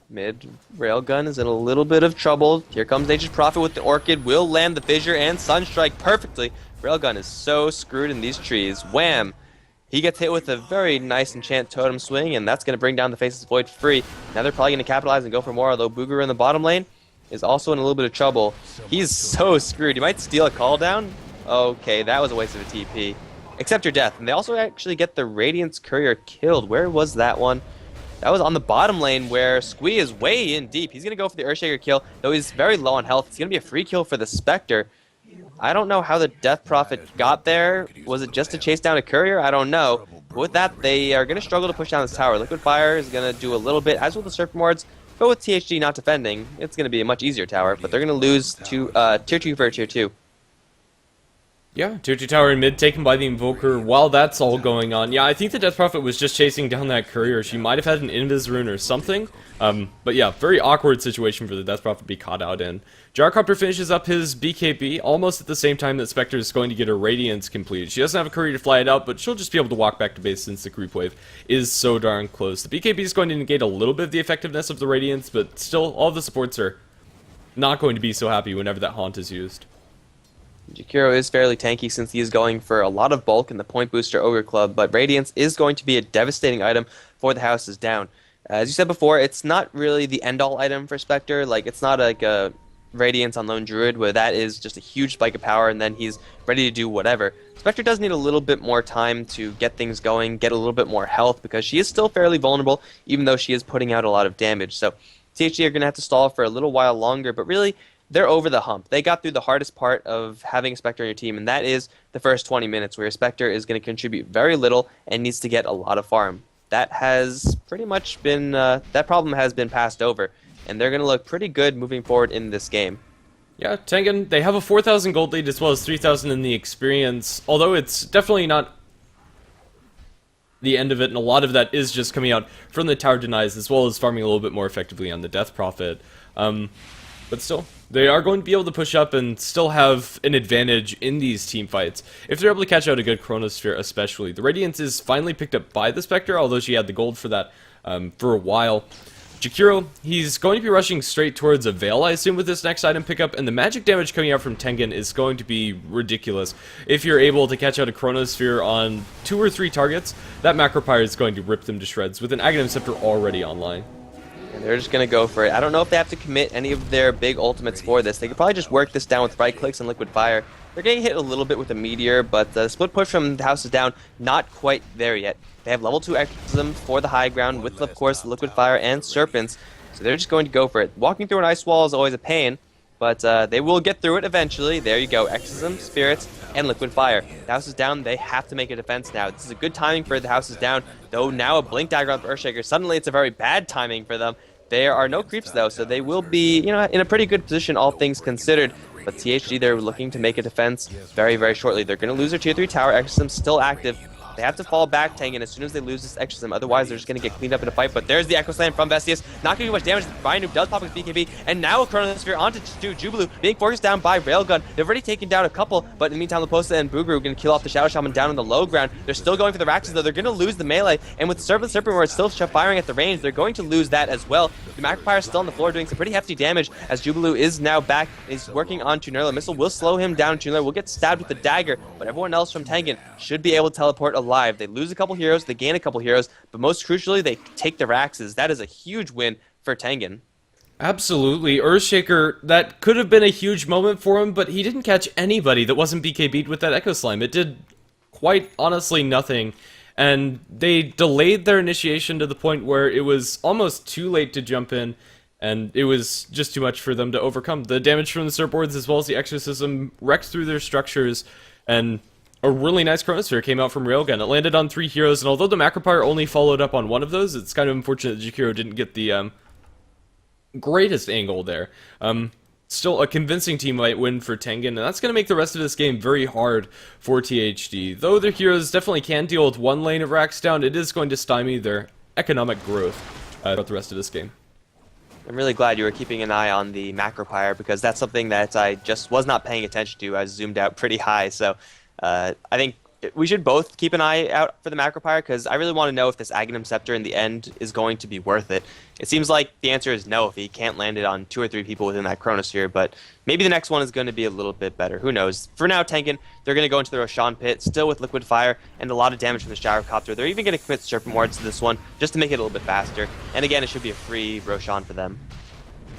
Mid Railgun is in a little bit of trouble. Here comes Nature's Prophet with the Orchid. Will land the Fissure and Sunstrike perfectly. Railgun is so screwed in these trees. Wham! He gets hit with a very nice Enchant Totem swing, and that's going to bring down the Faceless Void free. Now they're probably going to capitalize and go for more, although Booger in the bottom lane is also in a little bit of trouble. He's so screwed. He might steal a call down. Okay, that was a waste of a TP. Accept your death. And they also actually get the Radiance Courier killed. Where was that one? That was on the bottom lane where Squee is way in deep. He's going to go for the Earthshaker kill, though he's very low on health. It's going to be a free kill for the Spectre. I don't know how the Death Prophet got there. Was it just to chase down a Courier? I don't know. But with that, they are going to struggle to push down this tower. Liquid Fire is going to do a little bit, as will the Serpent Wards. But with THD not defending, it's going to be a much easier tower. But they're going to lose to Tier 2 for Tier 2. Yeah, Tier 2 tower in mid taken by the Invoker while that's all going on. Yeah, I think the Death Prophet was just chasing down that Courier. She might have had an Invis rune or something. But yeah, very awkward situation for the Death Prophet to be caught out in. Gyrocopter finishes up his BKB almost at the same time that Spectre is going to get her Radiance completed. She doesn't have a Courier to fly it out, but she'll just be able to walk back to base since the creep wave is so darn close. The BKB is going to negate a little bit of the effectiveness of the Radiance, but still, all the supports are not going to be so happy whenever that Haunt is used. Jakiro is fairly tanky since he is going for a lot of bulk in the Point Booster Ogre Club, but Radiance is going to be a devastating item for the houses down. As you said before, it's not really the end-all item for Spectre. Like, it's not like a Radiance on Lone Druid, where that is just a huge spike of power, and then he's ready to do whatever. Spectre does need a little bit more time to get things going, get a little bit more health, because she is still fairly vulnerable, even though she is putting out a lot of damage. So THD are going to have to stall for a little while longer, but really, they're over the hump. They got through the hardest part of having a Spectre on your team, and that is the first 20 minutes, where your Spectre is going to contribute very little and needs to get a lot of farm. That has pretty much been, that problem has been passed over, and they're going to look pretty good moving forward in this game. Yeah, Tengen, they have a 4,000 gold lead as well as 3,000 in the experience, although it's definitely not the end of it, and a lot of that is just coming out from the tower denies as well as farming a little bit more effectively on the death profit. But still, they are going to be able to push up and still have an advantage in these team fights if they're able to catch out a good Chronosphere especially. The Radiance is finally picked up by the Spectre, although she had the gold for that for a while. Jakiro, he's going to be rushing straight towards a Veil, I assume, with this next item pickup, and the magic damage coming out from Tengen is going to be ridiculous. If you're able to catch out a Chronosphere on 2 or 3 targets, that Macropyre is going to rip them to shreds with an Aghanim Scepter already online. And they're just going to go for it. I don't know if they have to commit any of their big ultimates for this. They could probably just work this down with right clicks and liquid fire. They're getting hit a little bit with a meteor, but the split push from the house is down, not quite there yet. They have level 2 exorcism for the high ground with, of course, liquid fire and serpents, so they're just going to go for it. Walking through an ice wall is always a pain, but they will get through it eventually. There you go, exorcism, spirits, and liquid fire. The house is down, they have to make a defense now. This is a good timing for the house is down, though now a blink dagger on Earthshaker. Suddenly it's a very bad timing for them. There are no creeps though, so they will be, in a pretty good position, all things considered. But THD, they're looking to make a defense very, very shortly. They're going to lose their tier 3 tower. Exorcism still active. They have to fall back, Tengen, as soon as they lose this Exorcism. Otherwise, they're just going to get cleaned up in a fight. But there's the Echo Slam from Vestius. Not going to do much damage. Ryan Noob does pop his BKB. And now a Chronosphere onto Jubilu, being forced down by Railgun. They've already taken down a couple. But in the meantime, Laposa and Bugru are going to kill off the Shadow Shaman down on the low ground. They're still going for the Raxes, though. They're going to lose the melee. And with Serpent where it's still firing at the range, they're going to lose that as well. The Macropyre is still on the floor doing some pretty hefty damage as Jubilu is now back. He's working on Tunurla. Missile will slow him down. Tunurla will get stabbed with the dagger. But everyone else from Tengen should be able to teleport alive. They lose a couple heroes, they gain a couple heroes, but most crucially, they take the Raxes. That is a huge win for Tengen. Absolutely. Earthshaker, that could have been a huge moment for him, but he didn't catch anybody that wasn't BKB'd with that Echo Slime. It did quite honestly nothing, and they delayed their initiation to the point where it was almost too late to jump in, and it was just too much for them to overcome. The damage from the surfboards as well as the Exorcism wrecked through their structures, and a really nice Chronosphere came out from Railgun. It landed on 3 heroes, and although the Macropyre only followed up on one of those, it's kind of unfortunate that Jakiro didn't get the greatest angle there. Still a convincing team fight win for Tengen, and that's going to make the rest of this game very hard for THD. Though their heroes definitely can deal with one lane of Rax down, it is going to stymie their economic growth throughout the rest of this game. I'm really glad you were keeping an eye on the Macropyre, because that's something that I just was not paying attention to. I zoomed out pretty high, so I think we should both keep an eye out for the Macropyre, because I really want to know if this Aghanim Scepter in the end is going to be worth it. It seems like the answer is no if he can't land it on 2 or 3 people within that Chronosphere, but maybe the next one is going to be a little bit better. Who knows? For now, Tengen, they're going to go into the Roshan Pit, still with liquid fire and a lot of damage from the Gyrocopter. They're even going to commit Serpent Wards to this one just to make it a little bit faster. And again, it should be a free Roshan for them.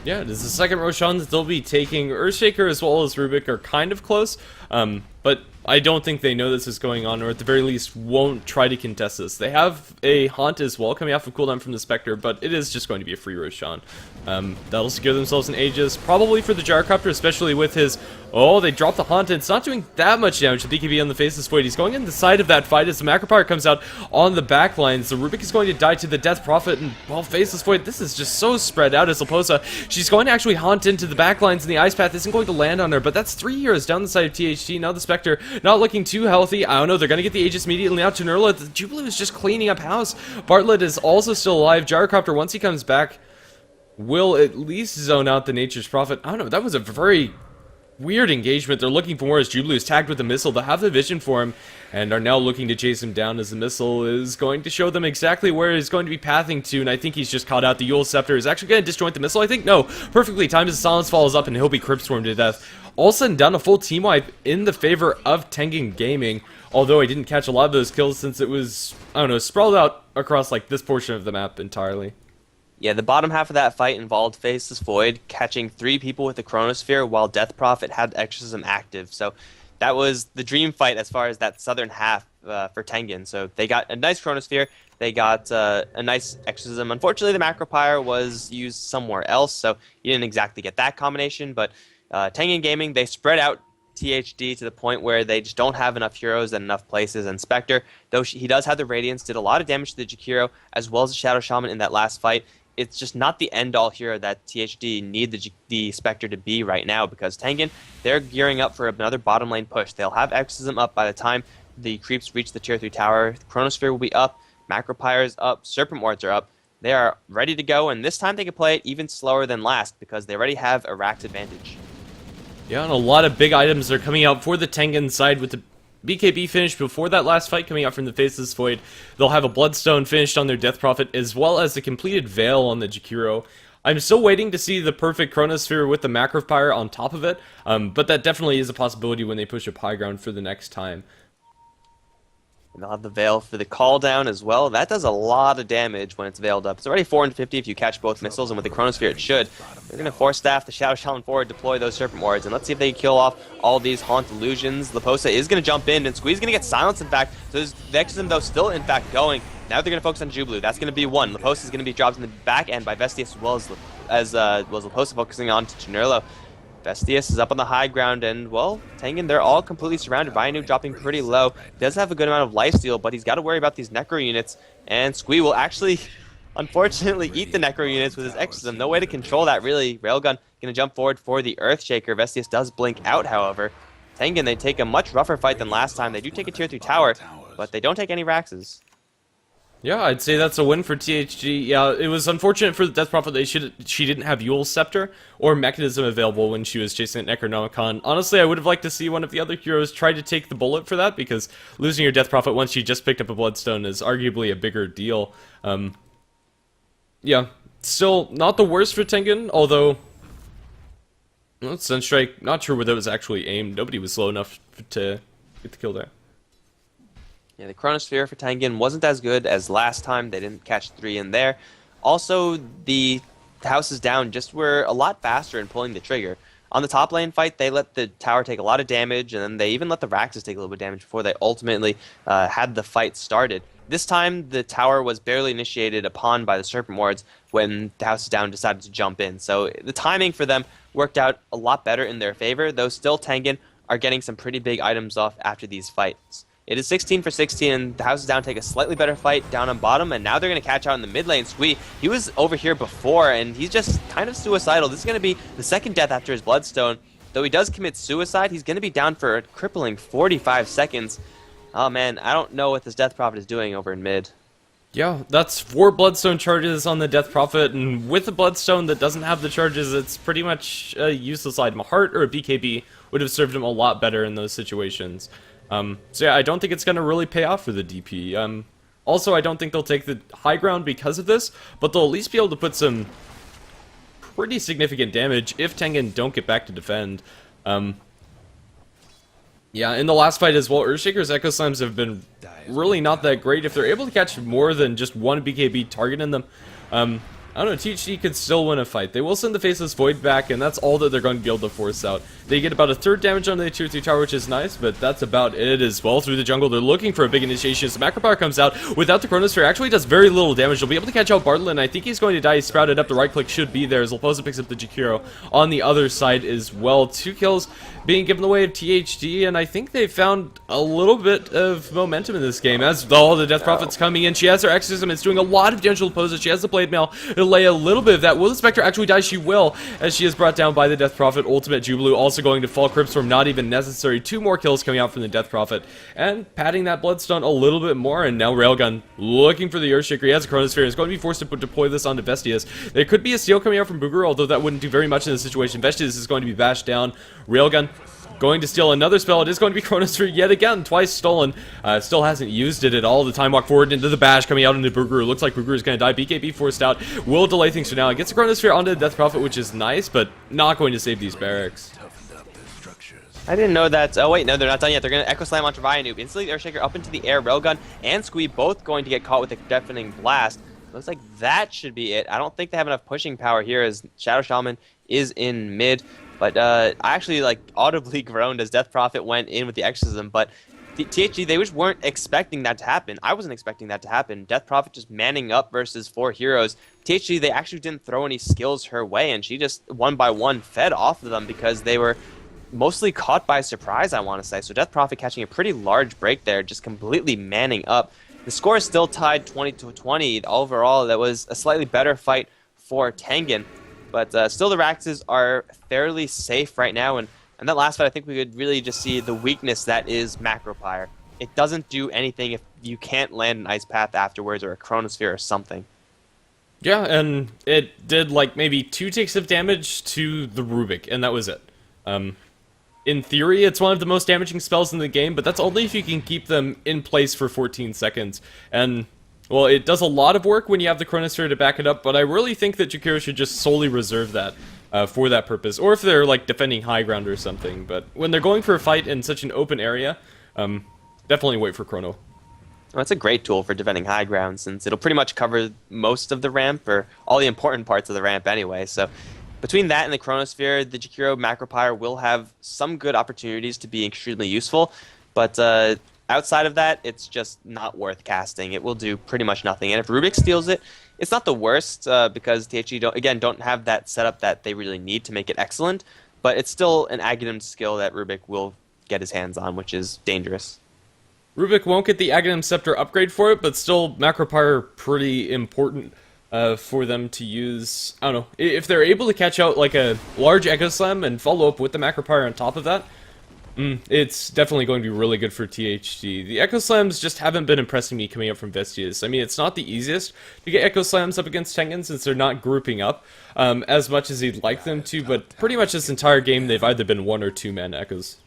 Yeah, it is the second Roshan that they'll be taking. Earthshaker as well as Rubik are kind of close, but I don't think they know this is going on, or at the very least won't try to contest this. They have a Haunt as well coming off of cooldown from the Spectre, but it is just going to be a free Roshan. That'll secure themselves in Aegis, probably for the Gyrocopter, especially with his... Oh, they dropped the Haunt, and it's not doing that much damage. The BKB on the Faceless Void. He's going in the side of that fight as the Macropyre comes out on the back lines. The Rubik is going to die to the Death Prophet, and, well, Faceless Void, this is just so spread out as Laposa. She's going to actually Haunt into the back lines, and the Ice Path isn't going to land on her, but that's 3 heroes down the side of THD. Now the Spectre not looking too healthy. I don't know, they're going to get the Aegis immediately out to Nurla. The Jubilee is just cleaning up house. Bartlett is also still alive. Gyrocopter, once he comes back, will at least zone out the Nature's Prophet. I don't know, that was a very weird engagement. They're looking for more as Jubilee is tagged with the missile. They have the vision for him and are now looking to chase him down as the missile is going to show them exactly where he's going to be pathing to, and I think he's just caught out. The Yule Scepter is actually going to disjoint the missile, I think. No, perfectly timed as the silence follows up and he'll be Crypt Swarmed to death. All said and done, a full team wipe in the favor of Tengen Gaming, although I didn't catch a lot of those kills since it was, I don't know, sprawled out across like this portion of the map entirely. Yeah, the bottom half of that fight involved Faceless Void catching 3 people with the Chronosphere while Death Prophet had Exorcism active. So that was the dream fight as far as that southern half for Tengen. So they got a nice Chronosphere, they got a nice Exorcism. Unfortunately, the Macropyre was used somewhere else, so you didn't exactly get that combination. But Tengen Gaming, they spread out THD to the point where they just don't have enough heroes and enough places. And Spectre, though he does have the Radiance, did a lot of damage to the Jakiro as well as the Shadow Shaman in that last fight. It's just not the end-all hero that THD need the Spectre to be right now, because Tengen, they're gearing up for another bottom lane push. They'll have Exorcism up by the time the creeps reach the tier 3 tower. Chronosphere will be up, Macropyre's up, Serpent Wards are up. They are ready to go, and this time they can play it even slower than last because they already have a Rax advantage. Yeah, and a lot of big items are coming out for the Tengen side with the BKB finish before that last fight coming out from the Faceless Void. They'll have a Bloodstone finished on their Death Prophet, as well as the completed Veil on the Jakiro. I'm still waiting to see the perfect Chronosphere with the Macropyre on top of it, but that definitely is a possibility when they push up high ground for the next time. And they'll have the Veil for the call down as well. That does a lot of damage when it's veiled up. It's already 450 if you catch both missiles, and with the Chronosphere it should. They're going to force staff the Shadow Shaman forward, deploy those Serpent Wards, and let's see if they can kill off all these Haunt Illusions. Leposa is going to jump in, and Squeeze is going to get silenced, in fact. So there's the Exorcism, though, still, in fact, going. Now they're going to focus on Jubilu. That's going to be one. Leposa is going to be dropped in the back end by Vestius, as well as Leposa focusing on to Generlo. Vestius is up on the high ground, and, well, Tengen, they're all completely surrounded. Ryanu dropping pretty low. He does have a good amount of lifesteal, but he's got to worry about these Necro units, and Squee will actually, unfortunately, eat the Necro units with his Exorcism. No way to control that, really. Railgun going to jump forward for the Earthshaker. Vestius does blink out, however. Tengen, they take a much rougher fight than last time. They do take a tier 3 tower, but they don't take any Raxes. Yeah, I'd say that's a win for THD. Yeah, it was unfortunate for the Death Prophet that she didn't have Yule's Scepter or Mechanism available when she was chasing that Necronomicon. Honestly, I would have liked to see one of the other heroes try to take the bullet for that, because losing your Death Prophet once you just picked up a Bloodstone is arguably a bigger deal. Yeah, still not the worst for Tengen, although... Well, Sunstrike, not sure whether it was actually aimed. Nobody was slow enough to get the kill there. Yeah, the Chronosphere for Tengen wasn't as good as last time. They didn't catch 3 in there. Also, the houses down just were a lot faster in pulling the trigger. On the top lane fight, they let the tower take a lot of damage, and then they even let the Raxes take a little bit of damage before they ultimately had the fight started. This time, the tower was barely initiated upon by the Serpent Wards when the houses down decided to jump in. So the timing for them worked out a lot better in their favor, though still Tengen are getting some pretty big items off after these fights. It is 16 for 16, and the houses down take a slightly better fight down on bottom, and now they're going to catch out in the mid lane. Squee, he was over here before, and he's just kind of suicidal. This is going to be the second death after his Bloodstone. Though he does commit suicide, he's going to be down for a crippling 45 seconds. Oh man, I don't know what this Death Prophet is doing over in mid. Yeah, that's 4 Bloodstone charges on the Death Prophet, and with a Bloodstone that doesn't have the charges, it's pretty much a useless item. A Heart or a BKB would have served him a lot better in those situations. So yeah, I don't think it's going to really pay off for the DP. Also, I don't think they'll take the high ground because of this, but they'll at least be able to put some pretty significant damage if Tengen don't get back to defend. Yeah, in the last fight as well, Earthshaker's Echo Slams have been really not that great. If they're able to catch more than just one BKB targeting them, I don't know, THD could still win a fight. They will send the Faceless Void back, and that's all that they're going to be able to force out. They get about a third damage on the tier 3 tower, which is nice, but that's about it as well. Through the jungle, they're looking for a big initiation. So Macropyre comes out without the Chronosphere, actually does very little damage. They'll be able to catch out Bartlett, and I think he's going to die. He's sprouted up. The right click should be there as Leposa picks up the Jakiro on the other side as well. 2 kills being given away of THD, and I think they found a little bit of momentum in this game as all the Death Prophet's coming in. She has her Exorcism. It's doing a lot of damage to Leposa. She has the Blade Mail to lay a little bit of that. Will the Spectre actually die? She will, as she is brought down by the Death Prophet. Ultimate Jubilu also going to fall. Cryptstorm not even necessary. 2 more kills coming out from the Death Prophet, and padding that Bloodstone a little bit more, and now Railgun looking for the Earthshaker. He has a Chronosphere. He's going to be forced to deploy this onto Vestius. There could be a steal coming out from Booger, although that wouldn't do very much in this situation. Vestius is going to be bashed down. Railgun going to steal another spell. It is going to be Chronosphere yet again, twice stolen. Still hasn't used it at all. The time walk forward into the bash coming out into Booger. Looks like Booger is going to die. BKB forced out. Will delay things for now. It gets a Chronosphere onto the Death Prophet, which is nice, but not going to save these barracks. I didn't know that. Oh wait, no, they're not done yet. They're going to Echo Slam onto Ryanu. Instantly, Earthshaker up into the air. Railgun and Squee both going to get caught with a deafening blast. Looks like that should be it. I don't think they have enough pushing power here as Shadow Shaman is in mid. But I actually like audibly groaned as Death Prophet went in with the Exorcism. But THD, they just weren't expecting that to happen. I wasn't expecting that to happen. Death Prophet just manning up versus 4 heroes. THD, they actually didn't throw any skills her way, and she just one by one fed off of them because they were mostly caught by surprise, I want to say. So Death Prophet catching a pretty large break there, just completely manning up. The score is still tied 20-20. Overall, that was a slightly better fight for Tengen. But still, the Raxes are fairly safe right now. And that last fight, I think we could really just see the weakness that is Macropyre. It doesn't do anything if you can't land an Ice Path afterwards or a Chronosphere or something. Yeah, and it did like maybe 2 ticks of damage to the Rubik, and that was it. In theory, it's one of the most damaging spells in the game, but that's only if you can keep them in place for 14 seconds. And, well, it does a lot of work when you have the Chronosphere to back it up, but I really think that Jakiro should just solely reserve that for that purpose. Or if they're, like, defending high ground or something. But when they're going for a fight in such an open area, definitely wait for Chrono. Well, it's a great tool for defending high ground, since it'll pretty much cover most of the ramp, or all the important parts of the ramp anyway, so between that and the Chronosphere, the Jakiro Macropyre will have some good opportunities to be extremely useful, but outside of that, it's just not worth casting. It will do pretty much nothing, and if Rubik steals it, it's not the worst, because THD don't have that setup that they really need to make it excellent, but it's still an Aghanim skill that Rubik will get his hands on, which is dangerous. Rubik won't get the Aghanim Scepter upgrade for it, but still, Macropyre pretty important for them to use. I don't know, if they're able to catch out like a large Echo Slam and follow up with the Macropyre on top of that, it's definitely going to be really good for THD. The Echo Slams just haven't been impressing me coming up from Vestias. I mean, it's not the easiest to get Echo Slams up against Tengen since they're not grouping up as much as you'd like them to, but pretty much this entire game they've either been 1 or 2 man Echoes.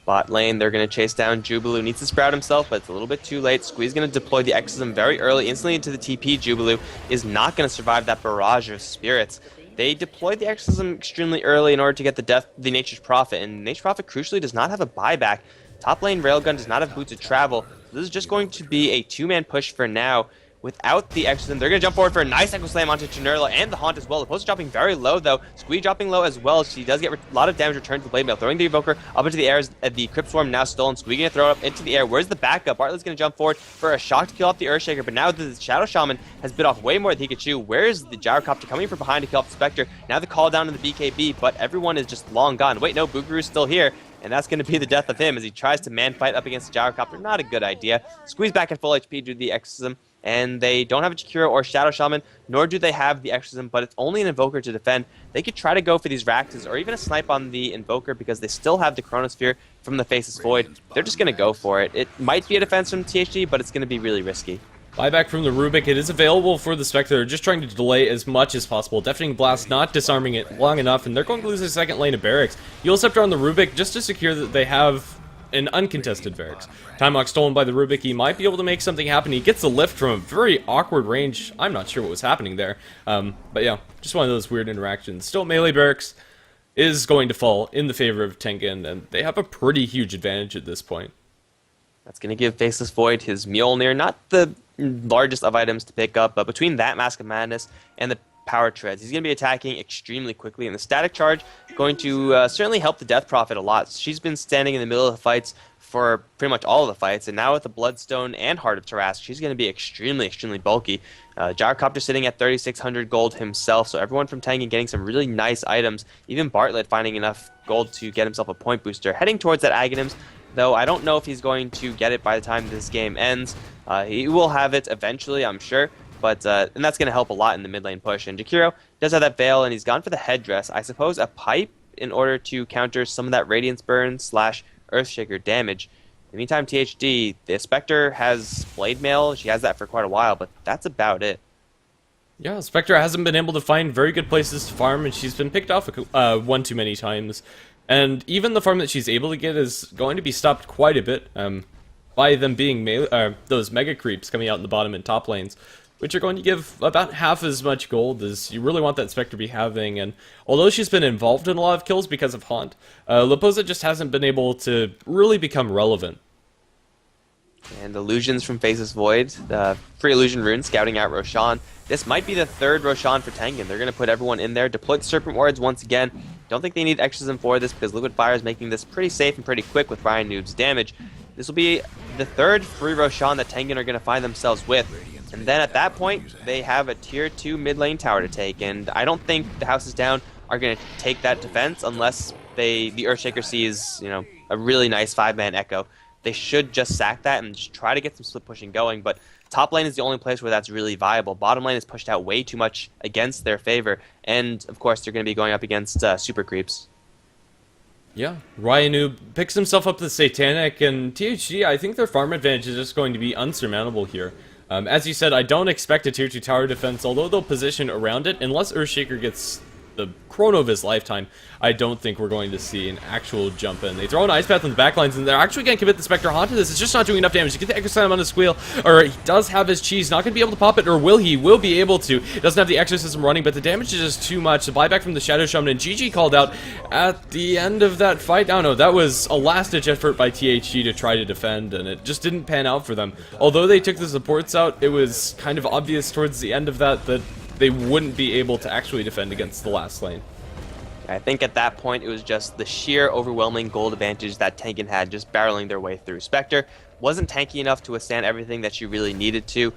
Bot lane, they're going to chase down Jubilu. Needs to sprout himself, but it's a little bit too late. Squeeze going to deploy the Exorcism very early, instantly into the TP. Jubilu is not going to survive that barrage of spirits. They deployed the Exorcism extremely early in order to get the Nature's Prophet, and Nature's Prophet crucially does not have a buyback. Top lane Railgun does not have boots of travel. This is just going to be a 2-man push for now. Without the Exorcism, they're going to jump forward for a nice Echo Slam onto Generla and the Haunt as well. The post dropping very low, though. Squee dropping low as well. She does get a lot of damage returned to the Blade Mail. Throwing the Evoker up into the air as the Crypt Swarm now stolen. Squee going to throw it up into the air. Where's the backup? Bartlett's going to jump forward for a shock to kill off the Earthshaker, but now the Shadow Shaman has bit off way more than he could chew. Where's the Gyrocopter coming from behind to kill off the Spectre? Now the call down to the BKB, but everyone is just long gone. Wait, no, Boogaroo's still here. And that's going to be the death of him as he tries to man fight up against the Gyrocopter. Not a good idea. Squeeze back at full HP due to the Exorcism. And they don't have a Jakiro or Shadow Shaman, nor do they have the Exorcism, but it's only an Invoker to defend. They could try to go for these Raxes or even a snipe on the Invoker because they still have the Chronosphere from the Faceless Void. They're just going to go for it. It might be a defense from THD, but it's going to be really risky. Buyback from the Rubik. It is available for the Spectre. They're just trying to delay as much as possible. Deafening Blast not disarming it long enough, and they're going to lose their second lane of Barracks. Heal Scepter on the Rubik just to secure that they have an uncontested Barracks. Time Lock stolen by the Rubik. He might be able to make something happen. He gets the lift from a very awkward range. I'm not sure what was happening there. But yeah, just one of those weird interactions. Still, melee Barracks is going to fall in the favor of Tengen, and they have a pretty huge advantage at this point. That's going to give Faceless Void his Mjolnir, not the largest of items to pick up, but between that Mask of Madness and the Power Treads, he's going to be attacking extremely quickly, and the Static Charge going to certainly help the Death Prophet a lot. She's been standing in the middle of the fights for pretty much all of the fights, and now with the Bloodstone and Heart of Tarrasque, she's going to be extremely bulky. Gyrocopter sitting at 3,600 gold himself, so everyone from Tengen getting some really nice items. Even Bartlett finding enough gold to get himself a point booster. Heading towards that Aghanims, though I don't know if he's going to get it by the time this game ends. He will have it eventually, I'm sure. But and that's going to help a lot in the mid lane push. And Jakiro does have that Veil, and he's gone for the Headdress. I suppose a Pipe in order to counter some of that Radiance Burn / Earthshaker damage. In the meantime, THD, the Spectre has Blade Mail. She has that for quite a while, but that's about it. Yeah, Spectre hasn't been able to find very good places to farm, and she's been picked off one too many times. And even the farm that she's able to get is going to be stopped quite a bit by them being those Mega Creeps coming out in the bottom and top lanes, which are going to give about half as much gold as you really want that Spectre to be having. And although she's been involved in a lot of kills because of Haunt, Leposa just hasn't been able to really become relevant. And illusions from Faceless Void, the free illusion rune scouting out Roshan. This might be the third Roshan for Tengen. They're going to put everyone in there, deploy the Serpent Wards once again. Don't think they need exorcism for this because Liquid Fire is making this pretty safe and pretty quick with Ryan Noob's damage. This will be the third free Roshan that Tengen are going to find themselves with. And then at that point, they have a tier 2 mid lane tower to take. And I don't think the Houses Down are going to take that defense unless the Earthshaker sees, you know, a really nice 5-man echo. They should just sack that and just try to get some split pushing going, but top lane is the only place where that's really viable. Bottom lane is pushed out way too much against their favor, and of course they're going to be going up against super creeps. Yeah, Ryanu picks himself up the Satanic, and THD, I think their farm advantage is just going to be unsurmountable here. As you said, I don't expect a tier 2 tower defense, although they'll position around it, unless Earthshaker gets the chrono of his lifetime. I don't think we're going to see an actual jump in. They throw an Ice Path on the backlines, and they're actually going to commit the Spectre Haunt to this. It's just not doing enough damage to get the Exorcism on his Squeal, or he does have his cheese, not going to be able to pop it, or will he? Will be able to. He doesn't have the Exorcism running, but the damage is just too much. The buyback from the Shadow Shaman, and GG called out at the end of that fight. I don't know, that was a last-ditch effort by THD to try to defend, and it just didn't pan out for them. Although they took the supports out, it was kind of obvious towards the end of that they wouldn't be able to actually defend against the last lane. I think at that point it was just the sheer overwhelming gold advantage that Tengen had just barreling their way through. Spectre wasn't tanky enough to withstand everything that she really needed to.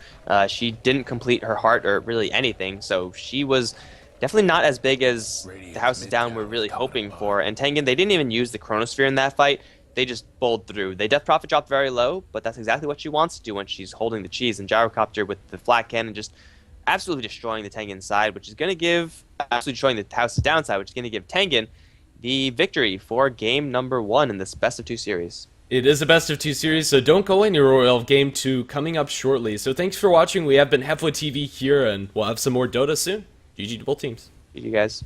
She didn't complete her heart or really anything, so she was definitely not as big as the Houses Down were really hoping for. And Tengen, they didn't even use the Chronosphere in that fight. They just bowled through. They Death Prophet dropped very low, but that's exactly what she wants to do when she's holding the cheese. And Gyrocopter with the flat cannon just absolutely destroying the Tengen side, which is going to give, absolutely destroying the House's downside, which is going to give Tengen the victory for game number 1 in this best of 2 series. It is a best of 2 series, so don't go anywhere. We'll have game 2 coming up shortly. So thanks for watching. We have been HeflaTV here, and we'll have some more Dota soon. GG to both teams. GG guys.